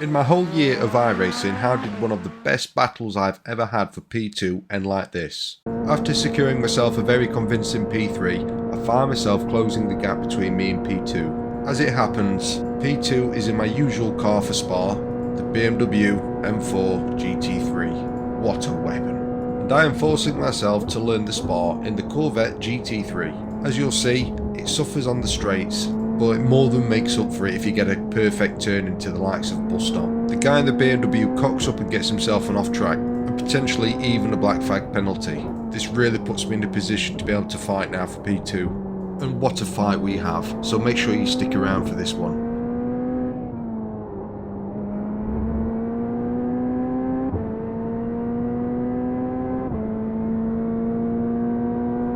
In my whole year of iRacing, how did one of the best battles I've ever had for P2 end like this? After securing myself a very convincing P3, I find myself closing the gap between me and P2. As it happens, P2 is in my usual car for Spa, the BMW M4 GT3. What a weapon. And I am forcing myself to learn the Spa in the Corvette GT3. As you'll see, it suffers on the straights, but it more than makes up for it if you get a perfect turn into the likes of bus stop. The guy in the BMW cocks up and gets himself an off track, and potentially even a black flag penalty. This really puts me in a position to be able to fight now for P2. And what a fight we have, so make sure you stick around for this one.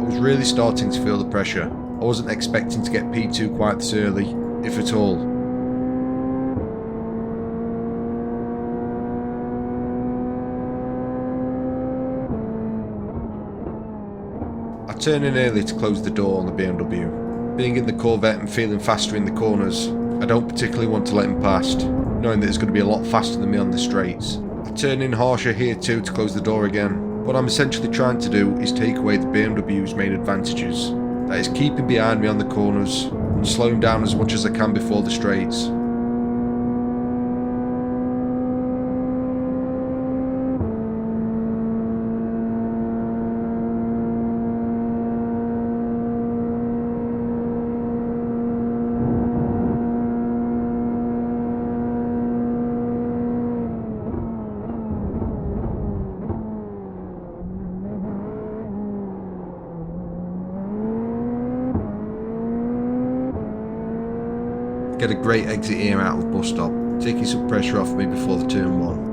I was really starting to feel the pressure. I wasn't expecting to get P2 quite this early, if at all. I turn in early to close the door on the BMW. Being in the Corvette and feeling faster in the corners, I don't particularly want to let him past, knowing that it's going to be a lot faster than me on the straights. I turn in harsher here too to close the door again. What I'm essentially trying to do is take away the BMW's main advantages. That is keeping behind me on the corners and slowing down as much as I can before the straights. Get a great exit here out of the bus stop, taking some pressure off me before the turn one.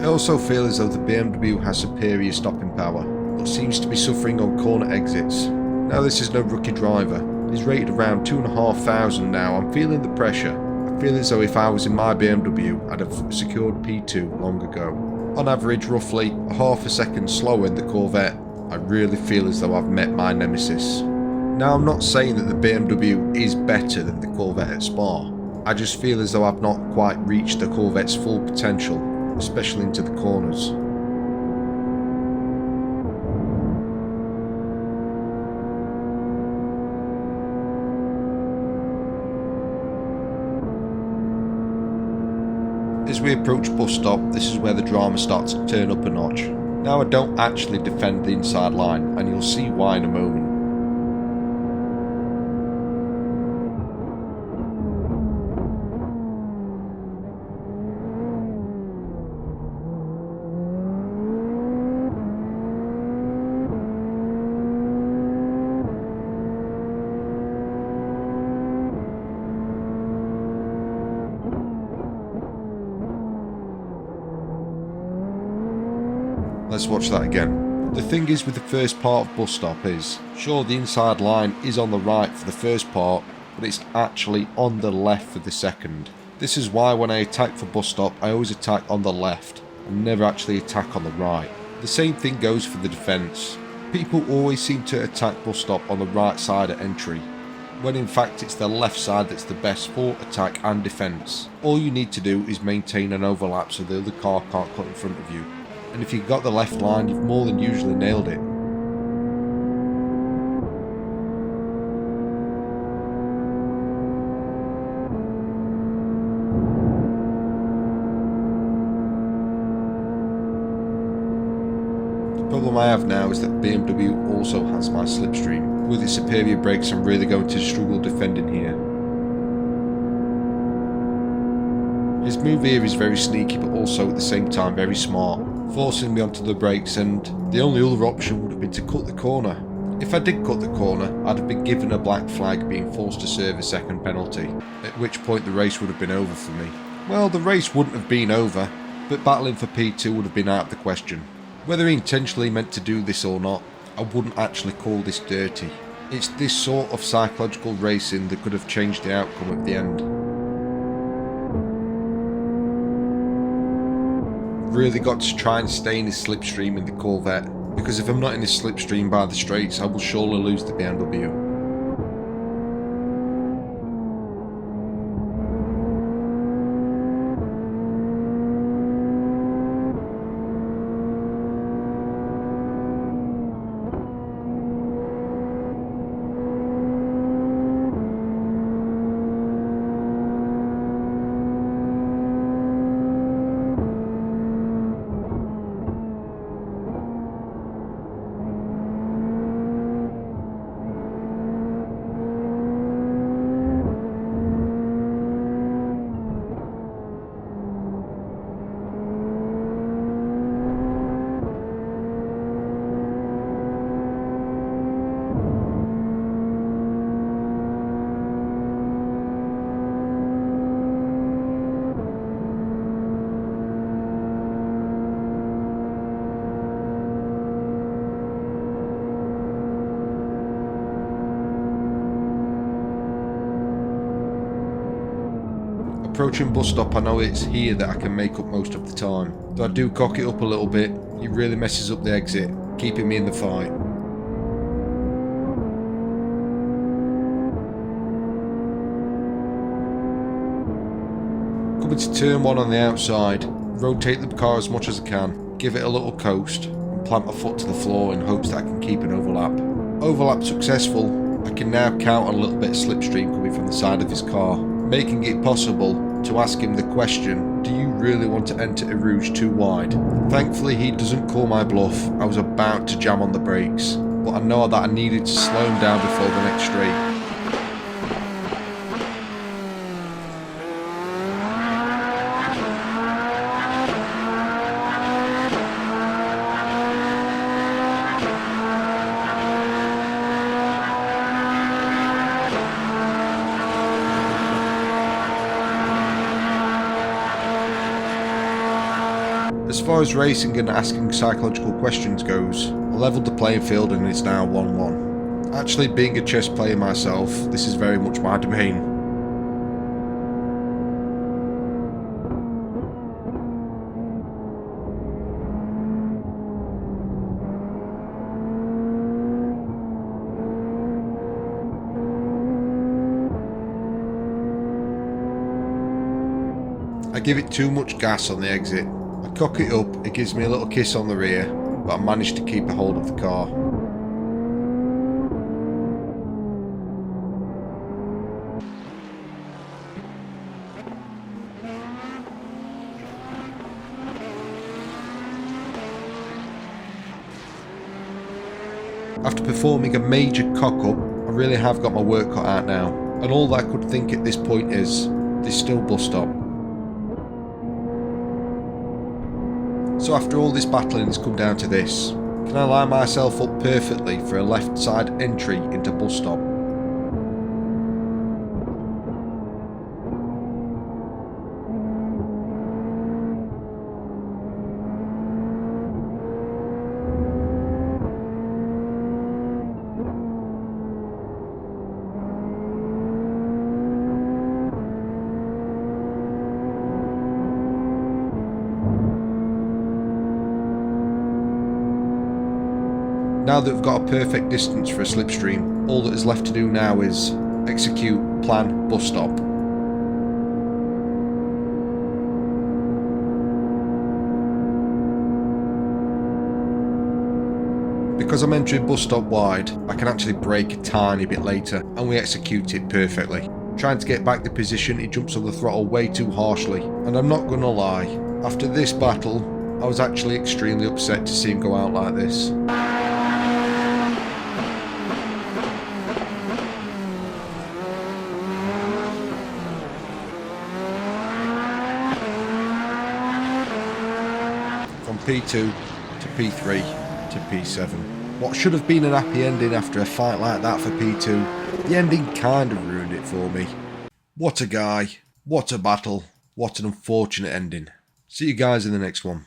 I also feel as though the BMW has superior stopping power, but seems to be suffering on corner exits. Now this is no rookie driver, he's rated around 2,500 now. I'm feeling the pressure. I feel as though if I was in my BMW, I'd have secured P2 long ago. On average, roughly a half a second slower in the Corvette, I really feel as though I've met my Nemesis. Now I'm not saying that the BMW is better than the Corvette at Spa, I just feel as though I've not quite reached the Corvette's full potential, especially into the corners. As we approach bus stop, this is where the drama starts to turn up a notch. Now I don't actually defend the inside line, and you'll see why in a moment. Let's watch that again. The thing is with the first part of bus stop is, sure the inside line is on the right for the first part, but it's actually on the left for the second. This is why when I attack for bus stop, I always attack on the left and never actually attack on the right. The same thing goes for the defence. People always seem to attack bus stop on the right side at entry, when in fact it's the left side that's the best for attack and defence. All you need to do is maintain an overlap so the other car can't cut in front of you. And if you've got the left line, you've more than usually nailed it. I have now is that BMW also has my slipstream. With its superior brakes, I'm really going to struggle defending here. His move here is very sneaky, but also at the same time very smart, forcing me onto the brakes, and the only other option would have been to cut the corner. If I did cut the corner, I'd have been given a black flag, being forced to serve a second penalty, at which point the race would have been over for me. Well, the race wouldn't have been over, but battling for P2 would have been out of the question. Whether he intentionally meant to do this or not, I wouldn't actually call this dirty. It's this sort of psychological racing that could have changed the outcome at the end. Really got to try and stay in his slipstream in the Corvette, because if I'm not in his slipstream by the straights, I will surely lose the BMW. Approaching bus stop, I know it's here that I can make up most of the time. Though I do cock it up a little bit, it really messes up the exit, keeping me in the fight. Coming to turn 1 on the outside, rotate the car as much as I can, give it a little coast, and plant my foot to the floor in hopes that I can keep an overlap. Overlap successful, I can now count on a little bit of slipstream coming from the side of his car, making it possible to ask him the question, do you really want to enter a rouge too wide? Thankfully he doesn't call my bluff. I was about to jam on the brakes, but I know that I needed to slow him down before the next straight. As far as racing and asking psychological questions goes, I levelled the playing field and it's now 1-1. Actually, being a chess player myself, this is very much my domain. I give it too much gas on the exit. I cock it up, it gives me a little kiss on the rear, but I managed to keep a hold of the car. After performing a major cock-up, I really have got my work cut out now, and all that I could think at this point is, there's still bus stop. So after all this battling, it's come down to this. Can I line myself up perfectly for a left side entry into bus stop? Now that we've got a perfect distance for a slipstream, all that is left to do now is execute plan bus stop. Because I'm entering bus stop wide, I can actually brake a tiny bit later, and we execute it perfectly. Trying to get back the position, he jumps on the throttle way too harshly, and I'm not gonna lie, after this battle, I was actually extremely upset to see him go out like this. From P2 to P3 to P7. What should have been an happy ending after a fight like that for P2, the ending kind of ruined it for me. What a guy, what a battle, what an unfortunate ending. See you guys in the next one.